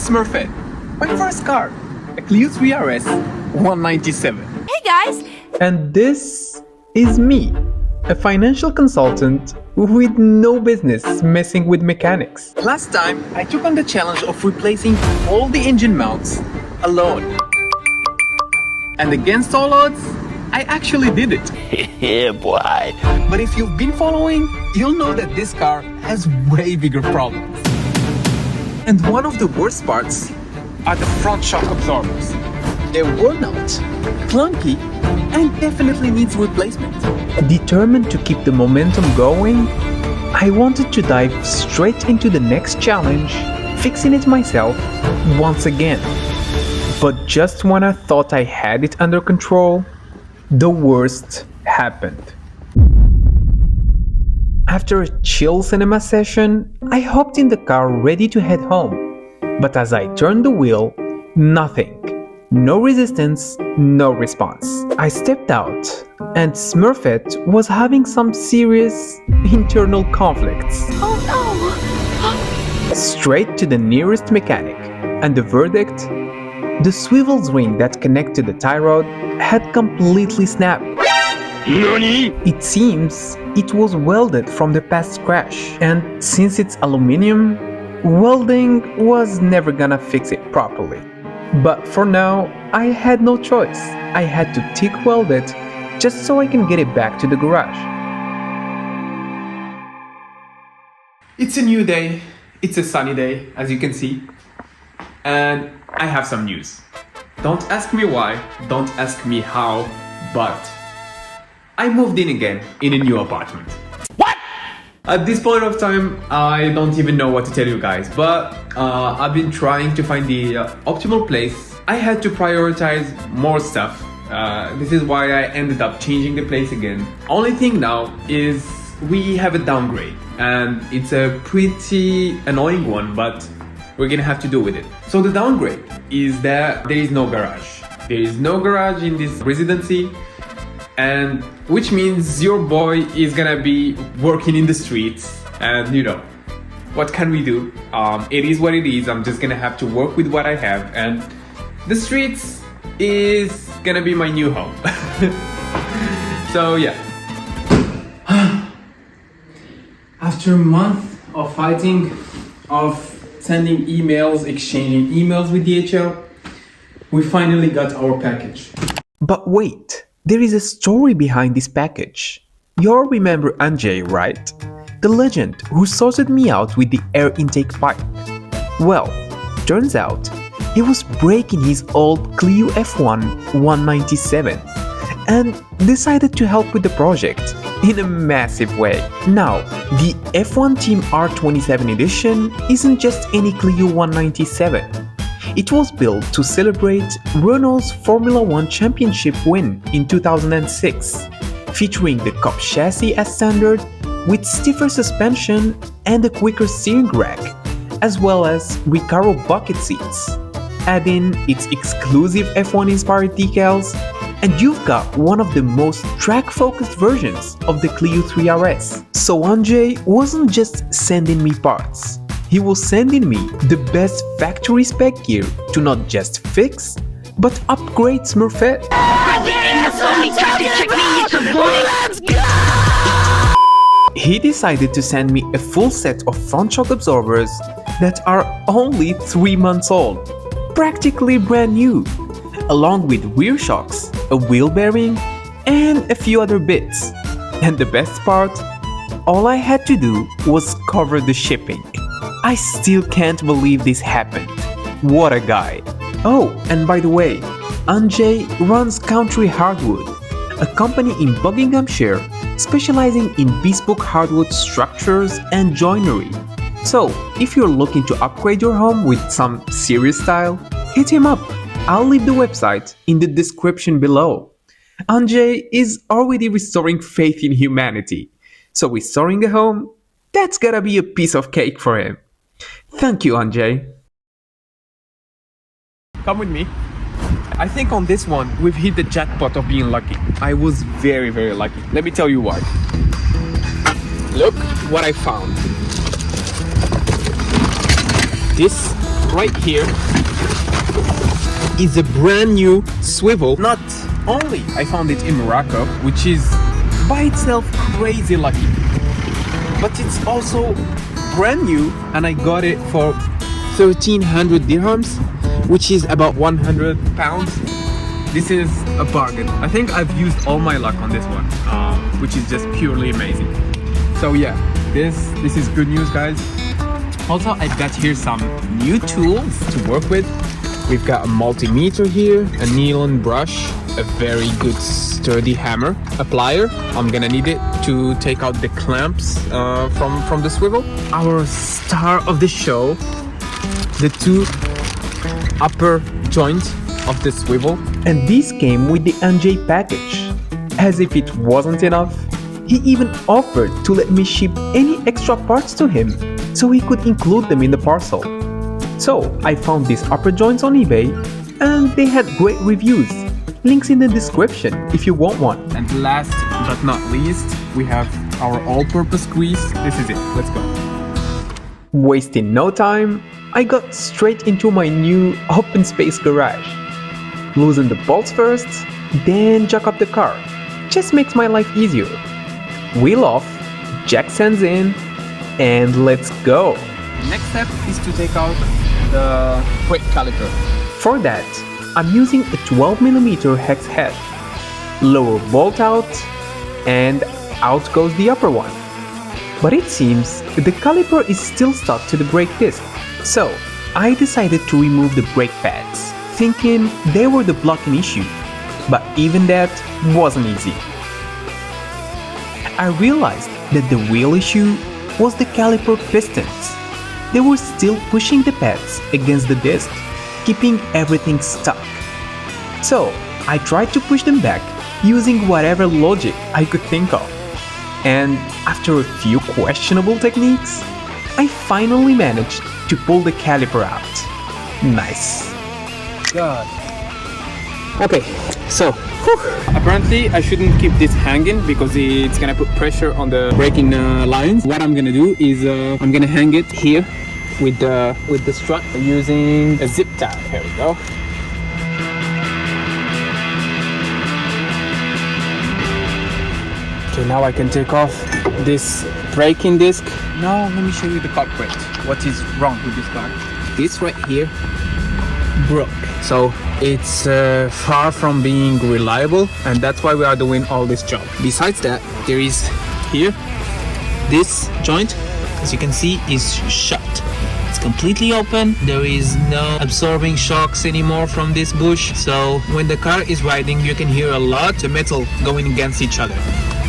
Smurfette, my first car, a Clio 3RS 197. Hey guys! And this is me, a financial consultant with no business messing with mechanics. Last time, I took on the challenge of replacing all the engine mounts alone. And against all odds, I actually did it. Yeah, boy. But if you've been following, you'll know that this car has way bigger problems. And one of the worst parts are the front shock absorbers. They're worn out, clunky, and definitely needs replacement. Determined to keep the momentum going, I wanted to dive straight into the next challenge, fixing it myself once again. But just when I thought I had it under control, the worst happened. After a chill cinema session, I hopped in the car ready to head home. But as I turned the wheel, nothing. No resistance, no response. I stepped out, and Smurfette was having some serious internal conflicts. Oh no! Straight to the nearest mechanic, and the verdict? The swivel ring that connected the tie rod had completely snapped. NANI? It seems it was welded from the past crash, and since it's aluminum, welding was never gonna fix it properly. But for now, I had no choice. I had to TIG weld it just so I can get it back to the garage. It's a new day. It's a sunny day, as you can see. And I have some news. Don't ask me why, don't ask me how, but I moved in again in a new apartment. What? At this point of time, I don't even know what to tell you guys, but I've been trying to find the optimal place. I had to prioritize more stuff. This is why I ended up changing the place again. Only thing now is we have a downgrade, and it's a pretty annoying one, but we're gonna have to deal with it. So the downgrade is that there is no garage. There is no garage in this residency, and which means your boy is gonna be working in the streets. And you know, what can we do? It is what it is. I'm just gonna have to work with what I have, and the streets is gonna be my new home. So yeah. After a month of fighting, of sending emails, exchanging emails with DHL, we finally got our package. But wait, there is a story behind this package. You all remember Andrzej, right? The legend who sorted me out with the air intake pipe. Well, turns out he was breaking his old Clio F1 197 and decided to help with the project in a massive way. Now, the F1 Team R27 edition isn't just any Clio 197. It was built to celebrate Renault's Formula 1 championship win in 2006, featuring the Cup chassis as standard with stiffer suspension and a quicker steering rack, as well as Recaro bucket seats. Add in its exclusive F1 inspired decals, and you've got one of the most track-focused versions of the Clio 3RS. So Andrzej wasn't just sending me parts, he was sending me the best factory spec gear to not just fix, but upgrade Smurfette. Let's go! He decided to send me a full set of front shock absorbers that are only 3 months old, practically brand new, along with rear shocks, a wheel bearing, and a few other bits. And the best part? All I had to do was cover the shipping. I still can't believe this happened. What a guy. Oh, and by the way, Andrzej runs Country Hardwood, a company in Buckinghamshire specializing in bespoke hardwood structures and joinery. So, if you're looking to upgrade your home with some serious style, hit him up. I'll leave the website in the description below. Andrzej is already restoring faith in humanity, so restoring a home, that's gotta be a piece of cake for him. Thank you, Andrzej. Come with me. I think on this one, we've hit the jackpot of being lucky. I was very, very lucky. Let me tell you why. Look what I found. This right here is a brand new swivel. Not only I found it in Morocco, which is by itself crazy lucky, but it's also brand new, and I got it for 1,300 dirhams, which is about 100 pounds. This is a bargain. I think I've used all my luck on this one, which is just purely amazing. So yeah, this is good news, guys. Also, I've got here some new tools to work with. We've got a multimeter here, a nylon brush, a very good sturdy hammer, a plier. I'm gonna need it to take out the clamps from the swivel. Our star of the show, the two upper joints of the swivel. And this came with the NJ package. As if it wasn't enough, he even offered to let me ship any extra parts to him so he could include them in the parcel. So I found these upper joints on eBay, and they had great reviews. Links in the description if you want one. And last but not least, we have our all-purpose grease. This is it. Let's go. Wasting no time, I got straight into my new open space garage. Loosen the bolts first, then jack up the car. Just makes my life easier. Wheel off, jack stands in, and let's go. The next step is to take out the brake caliper. For that, I'm using a 12mm hex head. Lower bolt out, and out goes the upper one. But it seems the caliper is still stuck to the brake disc. So I decided to remove the brake pads, thinking they were the blocking issue. But even that wasn't easy. I realized that the real issue was the caliper pistons. They were still pushing the pads against the disc, keeping everything stuck. So I tried to push them back using whatever logic I could think of. And after a few questionable techniques, I finally managed to pull the caliper out. Nice. God. Okay, so apparently I shouldn't keep this hanging because it's gonna put pressure on the braking lines. What I'm gonna do is I'm gonna hang it here with the strut using a zip tie. Here we go. Okay, now I can take off this braking disc. Now let me show you the culprit. What is wrong with this car? This right here broke. So it's far from being reliable, and that's why we are doing all this job. Besides that, there is here this joint, as you can see, is shut. It's completely open. There is no absorbing shocks anymore from this bush. So when the car is riding, you can hear a lot of metal going against each other.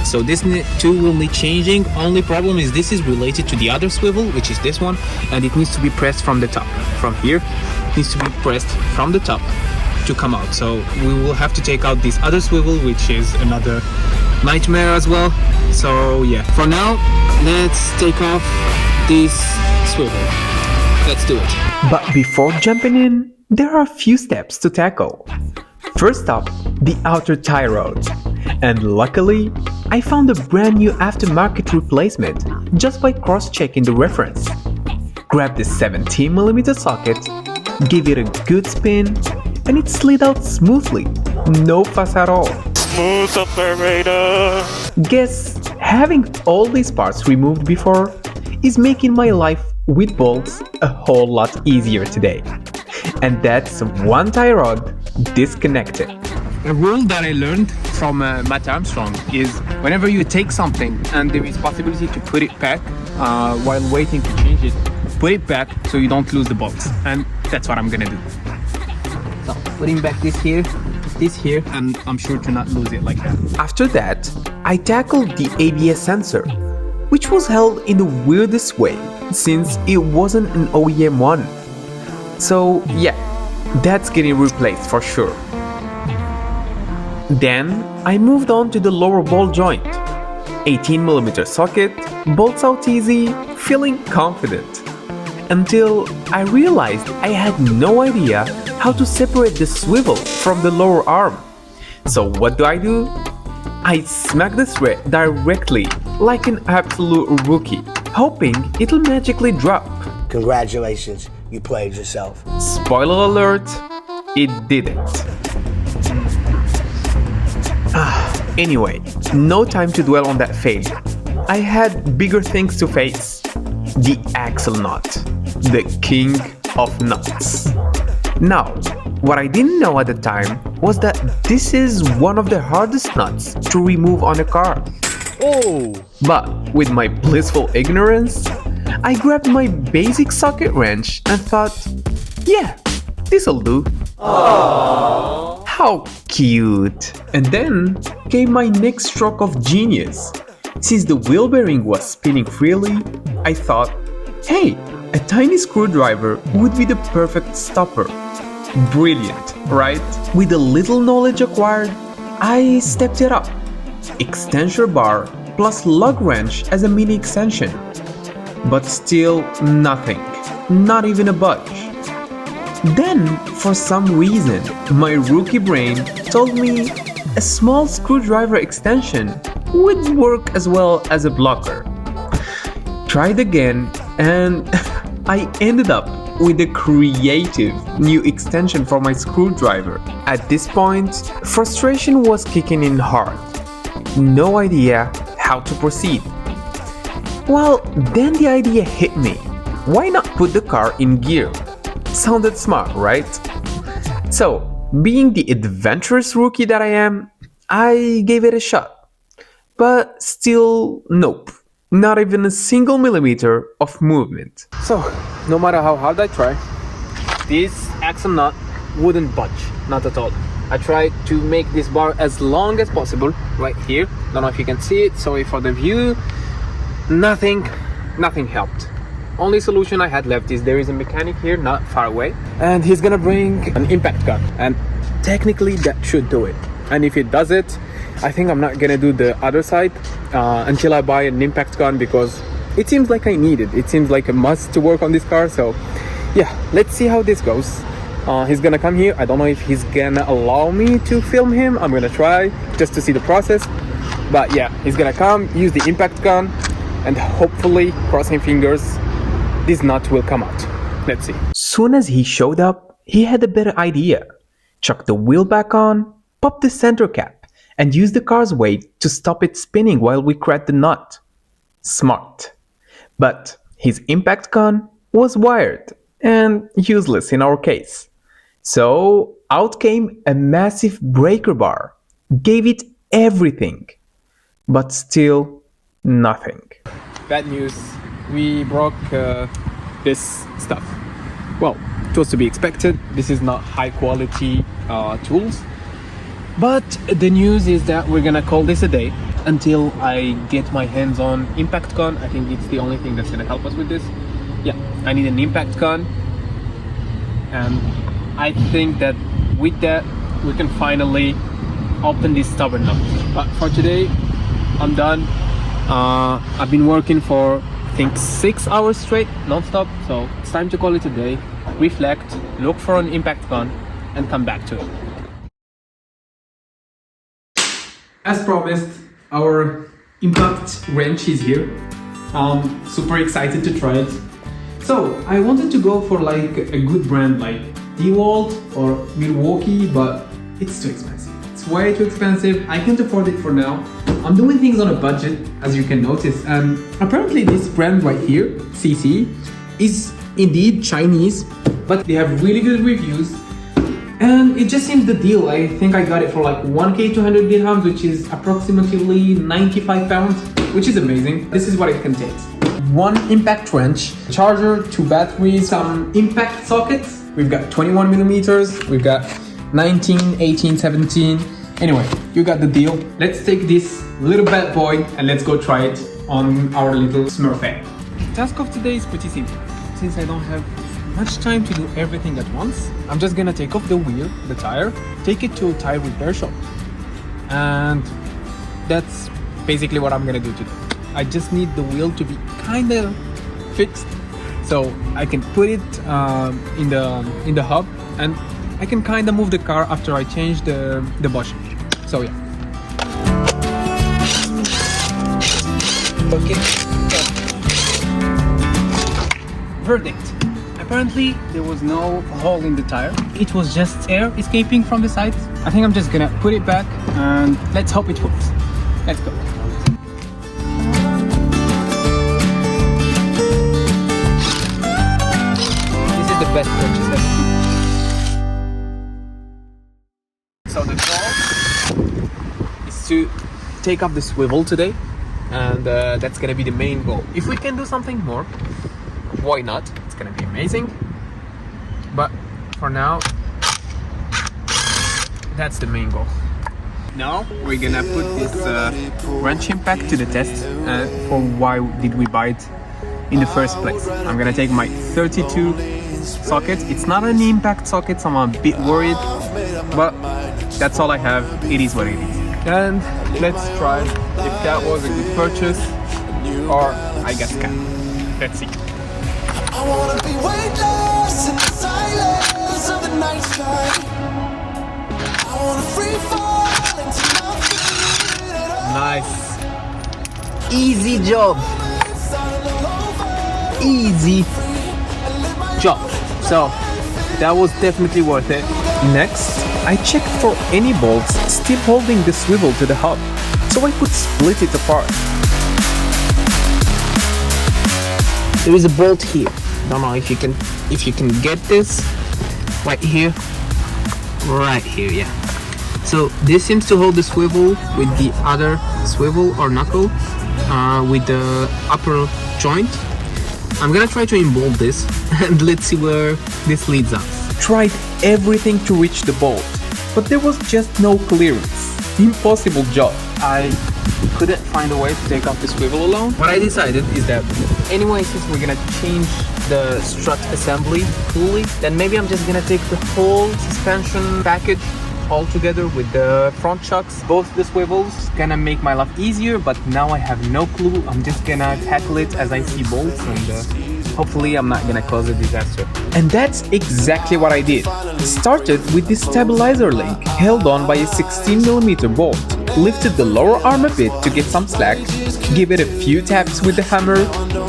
So this too will need changing. Only problem is this is related to the other swivel, which is this one, and it needs to be pressed from the top. From here, it needs to be pressed from the top to come out. So we will have to take out this other swivel, which is another nightmare as well. So yeah, for now, let's take off this swivel. Let's do it. But before jumping in, there are a few steps to tackle. First up, the outer tie rod. And luckily, I found a brand new aftermarket replacement just by cross-checking the reference. Grab the 17mm socket, give it a good spin, and it slid out smoothly, no fuss at all. Smooth operator. Guess having all these parts removed before is making my life with bolts a whole lot easier today. And that's one tie rod disconnected. A rule that I learned from Matt Armstrong is whenever you take something and there is possibility to put it back while waiting to change it, put it back so you don't lose the bolts. And that's what I'm gonna do. So putting back this here, and I'm sure to not lose it like that. After that, I tackled the ABS sensor, which was held in the weirdest way since it wasn't an OEM one. So yeah, that's getting replaced for sure. Then I moved on to the lower ball joint. 18mm socket, bolts out easy, feeling confident. Until I realized I had no idea how to separate the swivel from the lower arm. So what do? I smack the thread directly like an absolute rookie, hoping it'll magically drop. Congratulations, you played yourself. Spoiler alert, it didn't. Anyway, no time to dwell on that failure. I had bigger things to face. The axle nut, the king of nuts. Now, what I didn't know at the time was that this is one of the hardest nuts to remove on a car. Oh! But with my blissful ignorance, I grabbed my basic socket wrench and thought, yeah, this'll do. Aww. How cute! And then came my next stroke of genius. Since the wheel bearing was spinning freely, I thought, hey, a tiny screwdriver would be the perfect stopper. Brilliant, right? With the little knowledge acquired, I stepped it up. Extension bar plus lug wrench as a mini extension. But still nothing, not even a budge. Then, for some reason, my rookie brain told me a small screwdriver extension would work as well as a blocker. Tried again, and I ended up with a creative new extension for my screwdriver. At this point, frustration was kicking in hard. No idea how to proceed. Well, then the idea hit me. Why not put the car in gear? Sounded smart, right? So, being the adventurous rookie that I am, I gave it a shot. But still, nope. Not even a single millimeter of movement. So, no matter how hard I try, this axle nut wouldn't budge, not at all. I tried to make this bar as long as possible, right here. Don't know if you can see it, sorry for the view. Nothing helped. Only solution I had left is there is a mechanic here not far away, and he's gonna bring an impact gun, and technically that should do it. And if it does it, I think I'm not gonna do the other side until I buy an impact gun, because it seems like I need it. It seems like a must to work on this car. So yeah, let's see how this goes. He's gonna come here. I don't know if he's gonna allow me to film him. I'm gonna try just to see the process. But yeah, he's gonna come, use the impact gun, and hopefully, crossing fingers, this nut will come out. Let's see. Soon as he showed up, he had a better idea. Chuck the wheel back on, pop the center cap, and use the car's weight to stop it spinning while we cracked the nut. Smart. But his impact gun was wired and useless in our case. So out came a massive breaker bar. Gave it everything. But still nothing. Bad news. We broke this stuff. Well, it was to be expected. This is not high quality tools. But the news is that we're gonna call this a day until I get my hands on impact gun. I think it's the only thing that's gonna help us with this. Yeah, I need an impact gun, and I think that with that we can finally open this stubborn nut. But for today, I'm done. I've been working for I think 6 hours straight, non-stop. So it's time to call it a day. Reflect, look for an impact gun, and come back to it. As promised, our impact wrench is here. Super excited to try it. So I wanted to go for like a good brand like DeWalt or Milwaukee, but it's too expensive. It's way too expensive. I can't afford it for now. I'm doing things on a budget, as you can notice, and apparently this brand right here, CC, is indeed Chinese, but they have really good reviews. And it just seems the deal. I think I got it for like 1k 200 dirhams, which is approximately 95 pounds, which is amazing. This is what it contains. One impact wrench, charger, 2 batteries, some impact sockets. We've got 21 millimeters, we've got 19, 18, 17. Anyway, you got the deal. Let's take this little bad boy and let's go try it on our little Smurfette. The task of today is pretty simple. Since I don't have much time to do everything at once, I'm just gonna take off the wheel, the tire, take it to a tire repair shop. And that's basically what I'm gonna do today. I just need the wheel to be kinda fixed, so I can put it in the hub, and I can kinda move the car after I change the bushing. So yeah. Okay. Verdict. apparently there was no hole in the tire. It was just air escaping from the sides. I think I'm just gonna put it back and let's hope it works. Let's go. This is the best purchase ever. So the goal is to take off the swivel today, and that's gonna be the main goal. If we can do something more, why not? It's gonna be amazing. But for now, that's the main goal. Now we're gonna put this wrench impact to the test for why did we buy it in the first place. I'm gonna take my 32 socket. It's not an impact socket, so I'm a bit worried, but that's all I have. It is what it is. And let's try if that was a good purchase or I guess can. Let's see. I wanna be weightless in the silence of the night sky. I wanna free fall into nothing. Nice. Easy job. Easy job. So that was definitely worth it. Next, I checked for any bolts still holding the swivel to the hub, so I could split it apart. There is a bolt here. Don't know if you can get this right here, yeah. So this seems to hold the swivel with the other swivel or knuckle with the upper joint. I'm gonna try to inbolt this and let's see where this leads us. Tried everything to reach the bolt, but there was just no clearance. Impossible job. I couldn't find a way to take off the swivel alone. What I decided is that anyway, since we're gonna change the strut assembly fully, then maybe I'm just gonna take the whole suspension package all together with the front shocks, both the swivels. Gonna make my life easier, but now I have no clue. I'm just gonna tackle it as I see bolts, and hopefully I'm not gonna cause a disaster. And that's exactly what I did. Started with this stabilizer link held on by a 16mm bolt. Lifted the lower arm a bit to get some slack, give it a few taps with the hammer,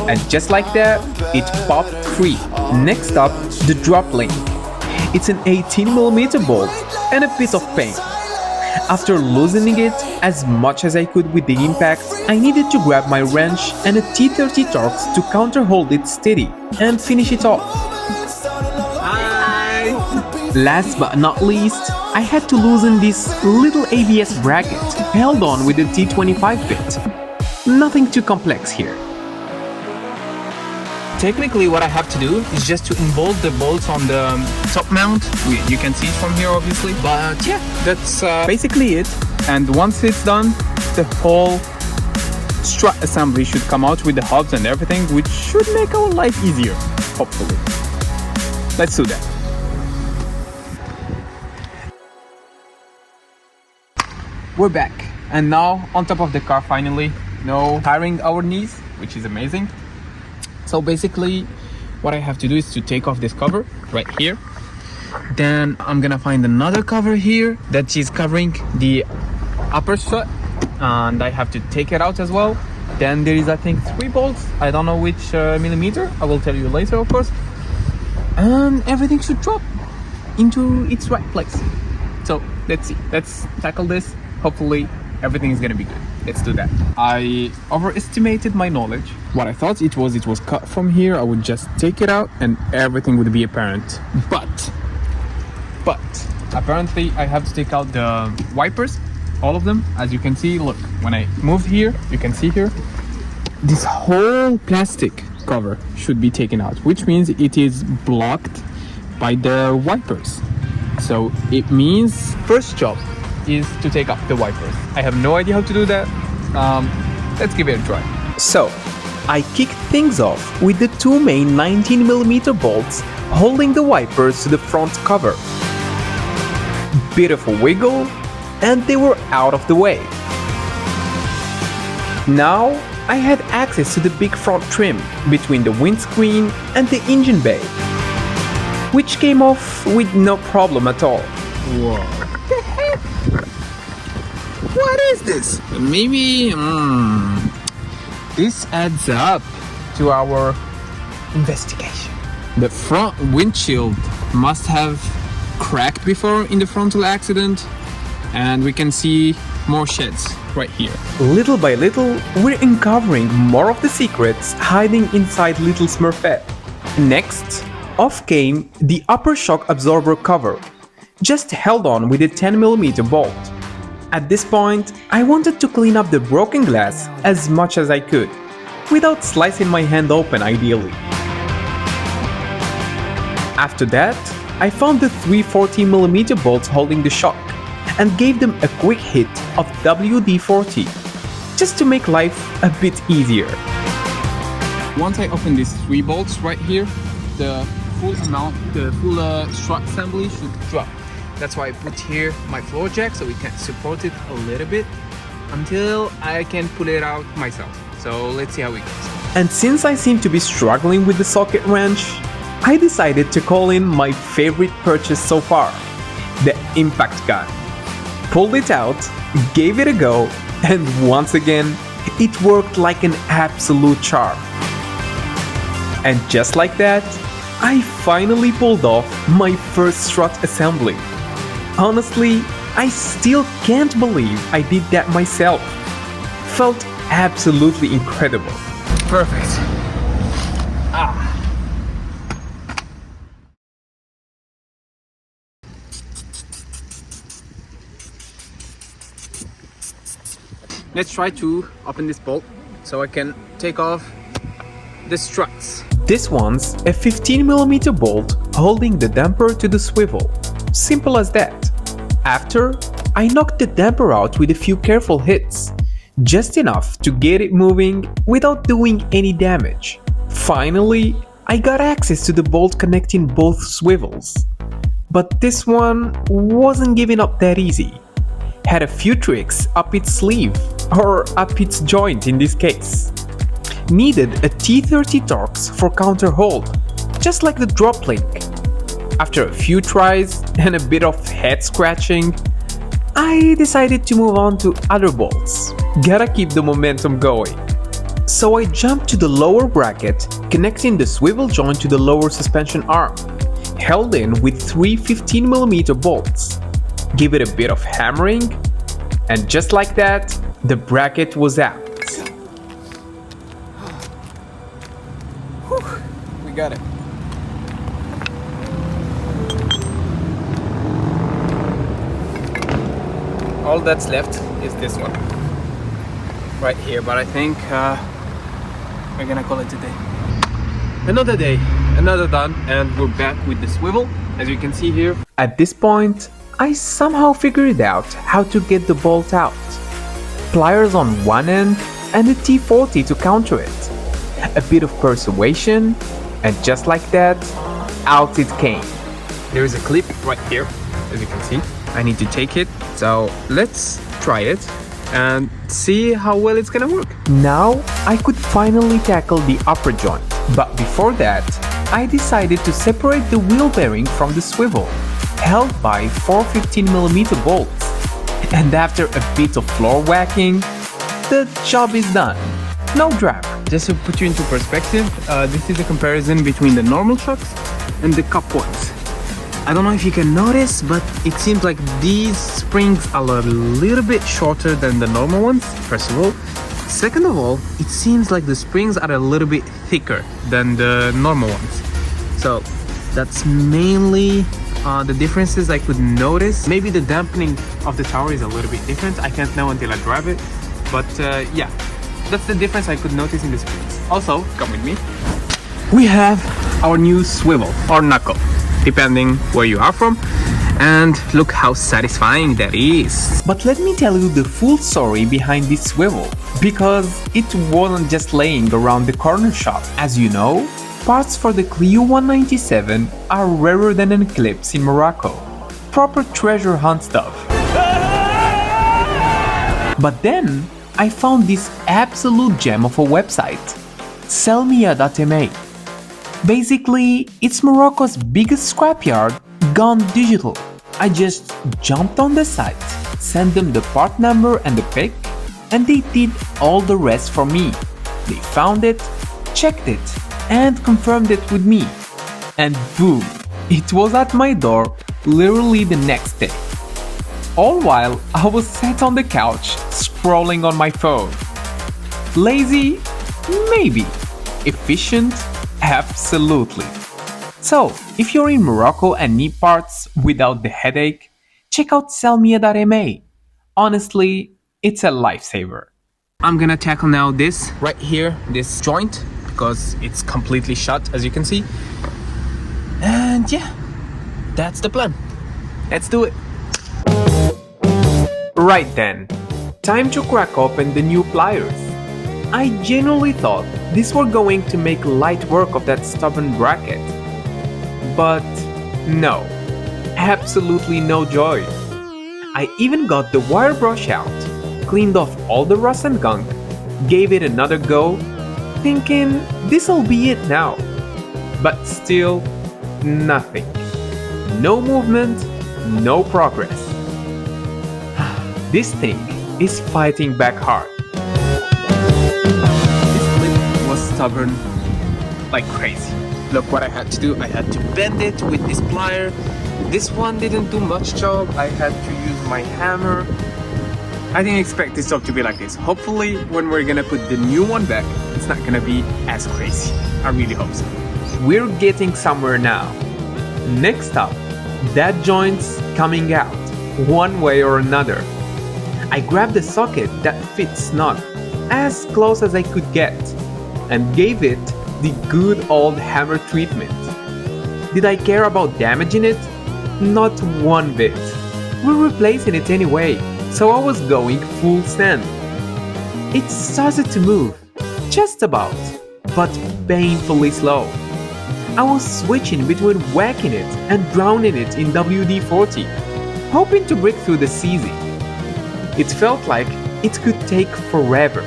and just like that, it popped free. Next up, the drop link. It's an 18mm bolt and a bit of pain. After loosening it as much as I could with the impact, I needed to grab my wrench and a T30 Torx to counter-hold it steady and finish it off. Last but not least, I had to loosen this little ABS bracket held on with a T25 bit. Nothing too complex here. Technically what I have to do is just to inbolt the bolts on the top mount. You can see it from here obviously, but yeah, that's basically it. And once it's done, the whole strut assembly should come out with the hubs and everything, which should make our life easier, hopefully. Let's do that. We're back, and now on top of the car finally. No tiring our knees, which is amazing. So basically what I have to do is to take off this cover right here. Then I'm gonna find another cover here that is covering the upper strut, and I have to take it out as well. Then there is, I think, 3 bolts. I don't know which millimeter. I will tell you later, of course. And everything should drop into its right place. So let's see. Let's tackle this. Hopefully everything is gonna be good. Let's do that. I overestimated my knowledge. What I thought it was cut from here. I would just take it out and everything would be apparent. But apparently I have to take out the wipers, all of them. As you can see, look, when I move here, you can see here, this whole plastic cover should be taken out, which means it is blocked by the wipers. So it means first job is to take off the wipers. I have no idea how to do that. Let's give it a try. So I kicked things off with the 2 main 19mm bolts holding the wipers to the front cover. Bit of a wiggle and they were out of the way. Now I had access to the big front trim between the windscreen and the engine bay, which came off with no problem at all. Whoa. What is this? Maybe this adds up to our investigation. The front windshield must have cracked before in the frontal accident, and we can see more sheds right here. Little by little, we're uncovering more of the secrets hiding inside Little Smurfette. Next, off came the upper shock absorber cover, just held on with a 10mm bolt. At this point, I wanted to clean up the broken glass as much as I could, without slicing my hand open ideally. After that, I found the 3 14mm bolts holding the shock, and gave them a quick hit of WD-40, just to make life a bit easier. Once I open these 3 bolts right here, the full strut assembly should drop. That's why I put here my floor jack so we can support it a little bit until I can pull it out myself. So let's see how it goes. And since I seem to be struggling with the socket wrench, I decided to call in my favorite purchase so far, the impact gun. Pulled it out, gave it a go, and once again, it worked like an absolute charm. And just like that, I finally pulled off my first strut assembly. Honestly, I still can't believe I did that myself. Felt absolutely incredible. Perfect. Let's try to open this bolt so I can take off the struts. This one's a 15mm bolt holding the damper to the swivel. Simple as that. After, I knocked the damper out with a few careful hits, just enough to get it moving without doing any damage. Finally, I got access to the bolt connecting both swivels. But this one wasn't giving up that easy. Had a few tricks up its sleeve, or up its joint in this case. Needed a T30 Torx for counter hold, just like the drop link. After a few tries and a bit of head scratching, I decided to move on to other bolts. Gotta keep the momentum going. So I jumped to the lower bracket, connecting the swivel joint to the lower suspension arm, held in with 3 15mm bolts. Give it a bit of hammering, and just like that, the bracket was out. Whew, we got it. All that's left is this one right here, but I think we're gonna call it a day. Another day, another done, and we're back with the swivel, as you can see here. At this point, I somehow figured out how to get the bolt out. Pliers on one end and a T40 to counter it. A bit of persuasion, and just like that, out it came. There is a clip right here, as you can see. I need to take it, so let's try it and see how well it's gonna work. Now I could finally tackle the upper joint, but before that, I decided to separate the wheel bearing from the swivel, held by 4 15mm bolts. And after a bit of floor whacking, the job is done. No drama. Just to put you into perspective, this is a comparison between the normal shocks and the cup ones. I don't know if you can notice, but it seems like these springs are a little bit shorter than the normal ones, first of all. Second of all, it seems like the springs are a little bit thicker than the normal ones. So that's mainly the differences I could notice. Maybe the dampening of the tower is a little bit different. I can't know until I drive it. But yeah, that's the difference I could notice in the springs. Also, come with me. We have our new swivel or knuckle, depending where you are from. And look how satisfying that is. But let me tell you the full story behind this swivel, because it wasn't just laying around the corner shop. As you know, parts for the Clio 197 are rarer than an eclipse in Morocco. Proper treasure hunt stuff. But then, I found this absolute gem of a website, Selmia.ma. Basically, it's Morocco's biggest scrapyard gone digital. I just jumped on the site, sent them the part number and the pic, and they did all the rest for me. They found it, checked it, and confirmed it with me. And boom, it was at my door literally the next day. All while I was sat on the couch scrolling on my phone. Lazy? Maybe. Efficient? Absolutely. So, if you're in Morocco and need parts without the headache, check out sellmia.ma. Honestly, it's a lifesaver. I'm gonna tackle now this right here, this joint, because it's completely shut as you can see. And yeah, that's the plan. Let's do it. Right then, time to crack open the new pliers. I genuinely thought these were going to make light work of that stubborn bracket. But no, absolutely no joy. I even got the wire brush out, cleaned off all the rust and gunk, gave it another go, thinking this'll be it now. But still, nothing. No movement, no progress. This thing is fighting back hard. This clip was stubborn like crazy. Look what I had to do. I had to bend it with this plier. This one didn't do much job. I had to use my hammer. I didn't expect this job to be like this. Hopefully when we're gonna put the new one back, it's not gonna be as crazy. I really hope so. We're getting somewhere now. Next up, that joint's coming out, one way or another. I grabbed the socket that fits snug, as close as I could get, and gave it the good old hammer treatment. Did I care about damaging it? Not one bit. We're replacing it anyway, so I was going full send. It started to move, just about, but painfully slow. I was switching between whacking it and drowning it in WD-40, hoping to break through the CZ. It felt like it could take forever,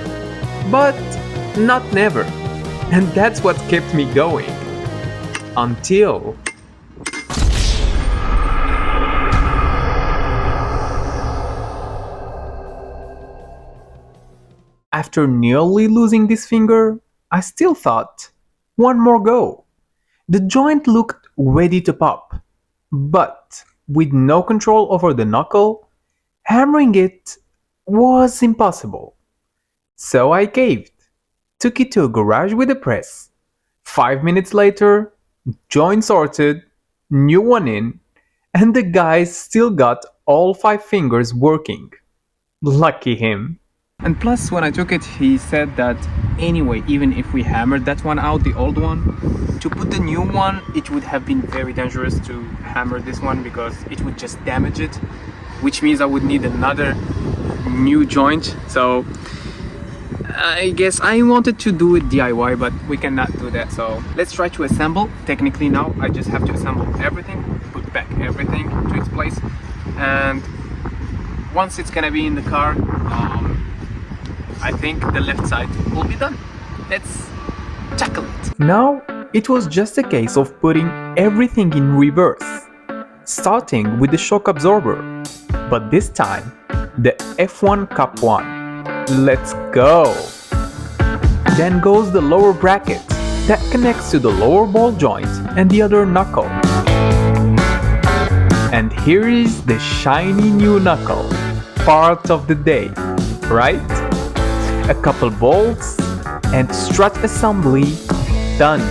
but not never. And that's what kept me going. Until... After nearly losing this finger, I still thought, one more go. The joint looked ready to pop, but with no control over the knuckle, hammering it was impossible. So I caved, took it to a garage with a press. 5 minutes later, joint sorted, new one in, and the guy still got all 5 fingers working. Lucky him. And plus, when I took it, he said that anyway, even if we hammered that one out, the old one, to put the new one, it would have been very dangerous to hammer this one because it would just damage it, which means I would need another new joint. So I guess I wanted to do it DIY, but we cannot do that. So let's try to assemble. Technically now, I just have to assemble everything, put back everything to its place, and once it's gonna be in the car, I think the left side will be done. Let's tackle it. Now, it was just a case of putting everything in reverse, starting with the shock absorber, but this time, the F1 Cup 1. Let's go! Then goes the lower bracket that connects to the lower ball joint and the other knuckle. And here is the shiny new knuckle, part of the day, right? A couple bolts and strut assembly done.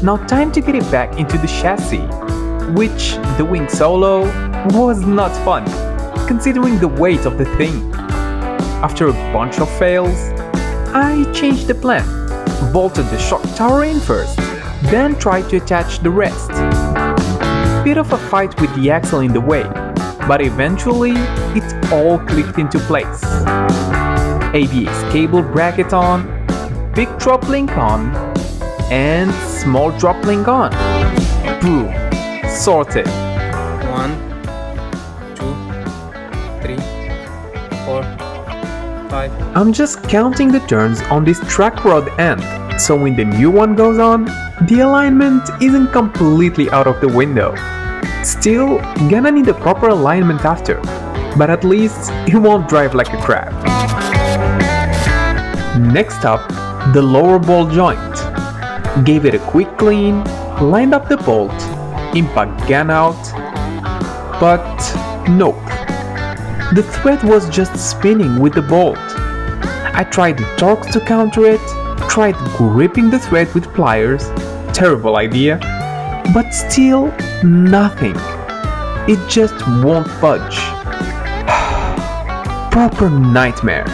Now time to get it back into the chassis, which doing solo was not fun, considering the weight of the thing. After a bunch of fails, I changed the plan, bolted the shock tower in first, then tried to attach the rest. Bit of a fight with the axle in the way, but eventually it all clicked into place. ABS cable bracket on, big drop link on, and small drop link on. Boom! Sorted. 1, 2, 3, 4, 5. I'm just counting the turns on this track rod end, so when the new one goes on, the alignment isn't completely out of the window. Still, gonna need the proper alignment after, but at least it won't drive like a crab. Next up, the lower ball joint. Gave it a quick clean, lined up the bolt, impact gun out, but nope. The thread was just spinning with the bolt. I tried the torques to counter it, tried gripping the thread with pliers, terrible idea, but still nothing. It just won't budge. Proper nightmare.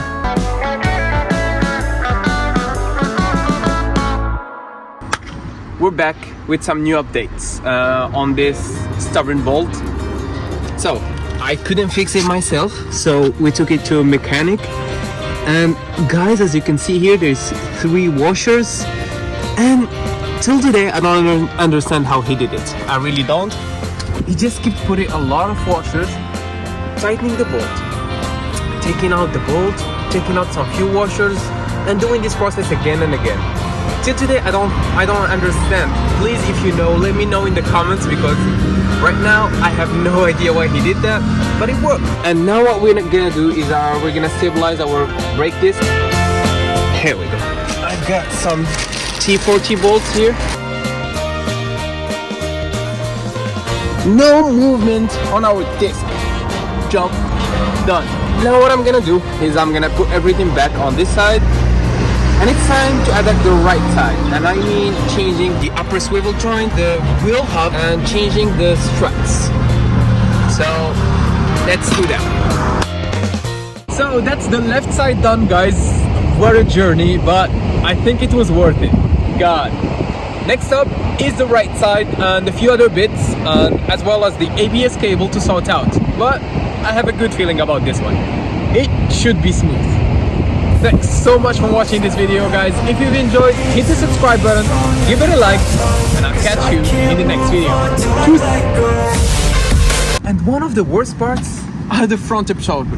We're back with some new updates on this stubborn bolt. So I couldn't fix it myself, so we took it to a mechanic. And guys, as you can see here, there's 3 washers, and till today I don't understand how he did it. I really don't. He just keeps putting a lot of washers, tightening the bolt, taking out the bolt, taking out some few washers, and doing this process again and again. Till today I don't understand. Please, if you know, let me know in the comments, because right now I have no idea why he did that, but it worked. And now what we're gonna do is we're gonna stabilize our brake disc. Here we go. I've got some T40 bolts here. No movement on our disc. Jump. Done. Now what I'm gonna do is I'm gonna put everything back on this side. And it's time to adapt the right side, and I mean changing the upper swivel joint, the wheel hub, and changing the struts. So let's do that. So that's the left side done, guys. What a journey, but I think it was worth it. God. Next up is the right side and a few other bits, as well as the ABS cable to sort out. But I have a good feeling about this one. It should be smooth. Thanks so much for watching this video, guys. If you've enjoyed, hit the subscribe button, give it a like, and I'll catch you in the next video. Tschüss! And one of the worst parts are the front absorbers.